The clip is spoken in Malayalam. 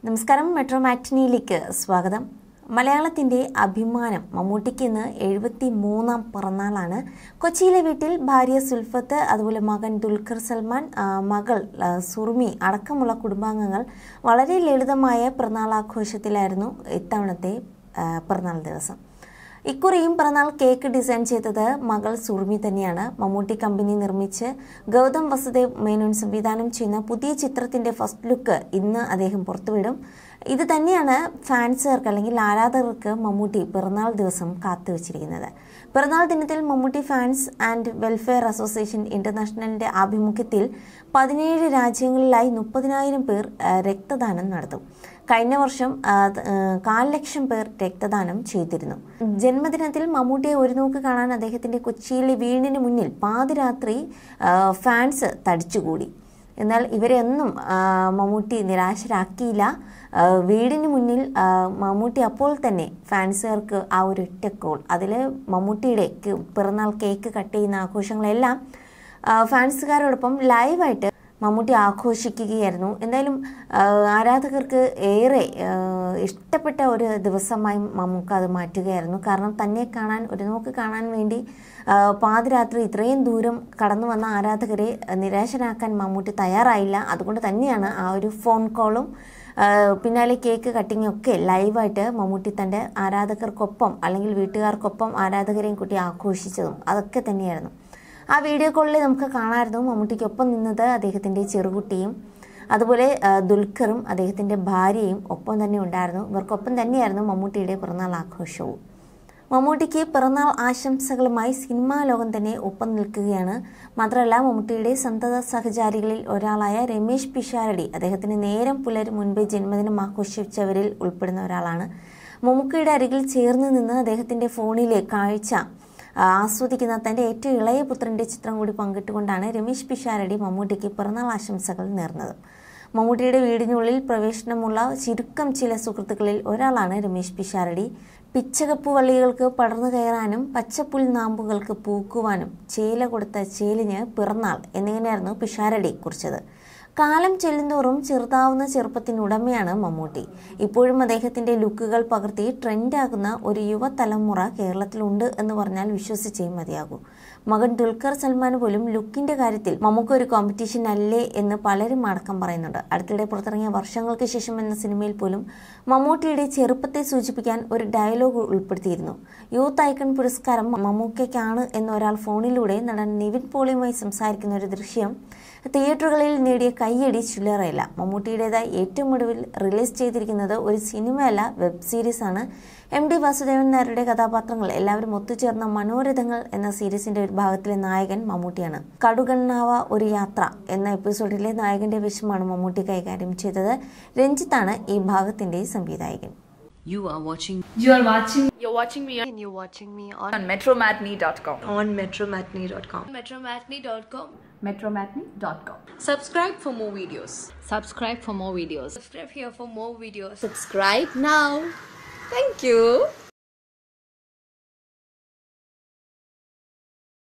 നമസ്കാരം മെട്രോ മാറ്റിനിയിലേക്ക് സ്വാഗതം. മലയാളത്തിന്റെ അഭിമാനം മമ്മൂട്ടിക്ക് ഇന്ന് 73ാം പിറന്നാളാണ്. കൊച്ചിയിലെ വീട്ടിൽ ഭാര്യ സുൽഫത്ത്, അതുപോലെ മകൻ ദുൽഖർ സൽമാൻ, മകൾ സുറുമി അടക്കമുള്ള കുടുംബാംഗങ്ങൾ വളരെ ലളിതമായ പിറന്നാളാഘോഷത്തിലായിരുന്നു ഇത്തവണത്തെ പിറന്നാൾ ദിവസം. ഇക്കുറിയും പിറന്നാൾ കേക്ക് ഡിസൈൻ ചെയ്തത് മകൾ സുറുമി തന്നെയാണ്. മമ്മൂട്ടി കമ്പനി നിർമ്മിച്ച് ഗൗതം വസുദേവ് മേനോൻ സംവിധാനം ചെയ്യുന്ന പുതിയ ചിത്രത്തിന്റെ ഫസ്റ്റ് ലുക്ക് ഇന്ന് അദ്ദേഹം പുറത്തുവിടും. ഇത് തന്നെയാണ് ഫാൻസുകാർക്ക് അല്ലെങ്കിൽ ആരാധകർക്ക് മമ്മൂട്ടി പിറന്നാൾ ദിവസം കാത്തുവച്ചിരിക്കുന്നത്. പിറന്നാൾ ദിനത്തിൽ Mammootty fans and welfare association ഇന്റർനാഷണലിന്റെ ആഭിമുഖ്യത്തിൽ 17 രാജ്യങ്ങളിലായി 30,000 പേർ രക്തദാനം നടത്തും. കഴിഞ്ഞ വർഷം 1,00,000 പേർ രക്തദാനം ചെയ്തിരുന്നു. ജന്മദിനത്തിൽ മമ്മൂട്ടിയെ ഒരു നോക്ക് കാണാൻ അദ്ദേഹത്തിന്റെ കൊച്ചിയിലെ വീടിന് മുന്നിൽ പാതിരാത്രി ഫാൻസ് തടിച്ചുകൂടി. എന്നാൽ ഇവരെ ഒന്നും മമ്മൂട്ടി നിരാശരാക്കിയില്ല. വീടിന് മുന്നിൽ മമ്മൂട്ടി അപ്പോൾ തന്നെ ഫാൻസുകാർക്ക് ആ ഒരു ഒറ്റ കോൾ, അതിൽ മമ്മൂട്ടിയുടെ പിറന്നാൾ കേക്ക് കട്ട് ചെയ്യുന്ന ആഘോഷങ്ങളെല്ലാം ഫാൻസുകാരോടൊപ്പം ലൈവായിട്ട് മമ്മൂട്ടി ആഘോഷിക്കുകയായിരുന്നു. എന്തായാലും ആരാധകർക്ക് ഏറെ ഇഷ്ടപ്പെട്ട ഒരു ദിവസമായി മമ്മൂക്ക അത് മാറ്റുകയായിരുന്നു. കാരണം തന്നെ കാണാൻ, ഒരു നോക്ക് കാണാൻ വേണ്ടി പാതിരാത്രി ഇത്രയും ദൂരം കടന്നു വന്ന ആരാധകരെ നിരാശരാക്കാൻ മമ്മൂട്ടി തയ്യാറായില്ല. അതുകൊണ്ട് തന്നെയാണ് ആ ഒരു ഫോൺ കോളും പിന്നാലെ കേക്ക് കട്ടിങ്ങും ഒക്കെ ലൈവായിട്ട് മമ്മൂട്ടി തൻ്റെ ആരാധകർക്കൊപ്പം അല്ലെങ്കിൽ വീട്ടുകാർക്കൊപ്പം ആരാധകരെയും കൂട്ടി ആഘോഷിച്ചതും അതൊക്കെ തന്നെയായിരുന്നു. ആ വീഡിയോ കോളിൽ നമുക്ക് കാണാമായിരുന്നു മമ്മൂട്ടിക്കൊപ്പം നിന്നത് അദ്ദേഹത്തിൻ്റെ ചെറുകുട്ടിയും അതുപോലെ ദുൽഖറും അദ്ദേഹത്തിൻ്റെ ഭാര്യയും ഒപ്പം തന്നെ ഉണ്ടായിരുന്നു. ഇവർക്കൊപ്പം തന്നെയായിരുന്നു മമ്മൂട്ടിയുടെ പിറന്നാൾ ആഘോഷവും. മമ്മൂട്ടിക്ക് പിറന്നാൾ ആശംസകളുമായി സിനിമാ ലോകം തന്നെ ഒപ്പം നിൽക്കുകയാണ്. മാത്രമല്ല മമ്മൂട്ടിയുടെ സന്തത സഹചാരികളിൽ ഒരാളായ രമേശ് പിഷാരടി അദ്ദേഹത്തിന് നേരം പുലരും മുൻപേ ജന്മദിനം ആഘോഷിച്ചവരിൽ ഉൾപ്പെടുന്ന ഒരാളാണ്. മമ്മൂക്കയുടെ അരികിൽ ചേർന്ന് നിന്ന് അദ്ദേഹത്തിൻ്റെ ഫോണിലെ കാഴ്ച ആസ്വദിക്കുന്ന തൻ്റെ ഏറ്റവും ഇളയ പുത്രൻ്റെ ചിത്രം കൂടി പങ്കിട്ടുകൊണ്ടാണ് രമേശ് പിഷാരടി മമ്മൂട്ടിക്ക് പിറന്നാൾ ആശംസകൾ നേർന്നത്. മമ്മൂട്ടിയുടെ വീടിനുള്ളിൽ പ്രവേശനമുള്ള ചുരുക്കം ചില സുഹൃത്തുക്കളിൽ ഒരാളാണ് രമേശ് പിഷാരടി. പിച്ചകപ്പു വള്ളികൾക്ക് പടർന്നു കയറാനും പച്ചപ്പുൽ നാമ്പുകൾക്ക് പൂക്കുവാനും ചേല കൊടുത്ത ചേലിന് പിറന്നാൾ എന്നിങ്ങനെയായിരുന്നു പിഷാരടി കുറിച്ചത്. കാലം ചെല്ലുന്തോറും ചെറുതാവുന്ന ചെറുപ്പത്തിനുടമയാണ് മമ്മൂട്ടി. ഇപ്പോഴും അദ്ദേഹത്തിന്റെ ലുക്കുകൾ പകർത്തി ട്രെൻഡാകുന്ന ഒരു യുവതലമുറ കേരളത്തിലുണ്ട് എന്ന് പറഞ്ഞാൽ വിശ്വസിച്ചേ മതിയാകൂ. മകൻ ദുൽഖർ സൽമാൻ പോലും ലുക്കിന്റെ കാര്യത്തിൽ മമ്മൂക്ക ഒരു കോമ്പറ്റീഷൻ അല്ലേ എന്ന് പലരും അടക്കം പറയുന്നുണ്ട്. അടുത്തിടെ പുറത്തിറങ്ങിയ വർഷങ്ങൾക്ക് ശേഷം എന്ന സിനിമയിൽ പോലും മമ്മൂട്ടിയുടെ ചെറുപ്പത്തെ സൂചിപ്പിക്കാൻ ഒരു ഡയലോഗ് ഉൾപ്പെടുത്തിയിരുന്നു. യൂത്ത് ഐക്കൺ പുരസ്കാരം മമ്മൂക്കയ്ക്കാണ് എന്നൊരാൾ ഫോണിലൂടെ നടൻ നിവിൻ പോളിയുമായി സംസാരിക്കുന്ന ഒരു ദൃശ്യം തിയേറ്ററുകളിൽ നേടിയ കയ്യടി ചില്ലറയില്ല. മമ്മൂട്ടിയുടേതായി ഏറ്റവും ഒടുവിൽ റിലീസ് ചെയ്തിരിക്കുന്നത് ഒരു സിനിമയല്ല, വെബ് സീരീസ് ആണ്. MD വാസുദേവൻ നായരുടെ കഥാപാത്രങ്ങൾ എല്ലാവരും ഒത്തുചേർന്ന മനോരഥങ്ങൾ എന്ന സീരീസിന്റെ ഒരു ഭാഗത്തിലെ നായകൻ മമ്മൂട്ടിയാണ്. കടുകണ്ണാവ ഒരു യാത്ര എന്ന എപ്പിസോഡിലെ നായകന്റെ വേഷമാണ് മമ്മൂട്ടി കൈകാര്യം ചെയ്തത്. രഞ്ജിത്താണ് ഈ ഭാഗത്തിന്റെ സംവിധായകൻ. You're watching me on metromatney.com. metromatney.com. Subscribe for more videos. Subscribe for more videos. Subscribe here for more videos. Subscribe now. Thank you.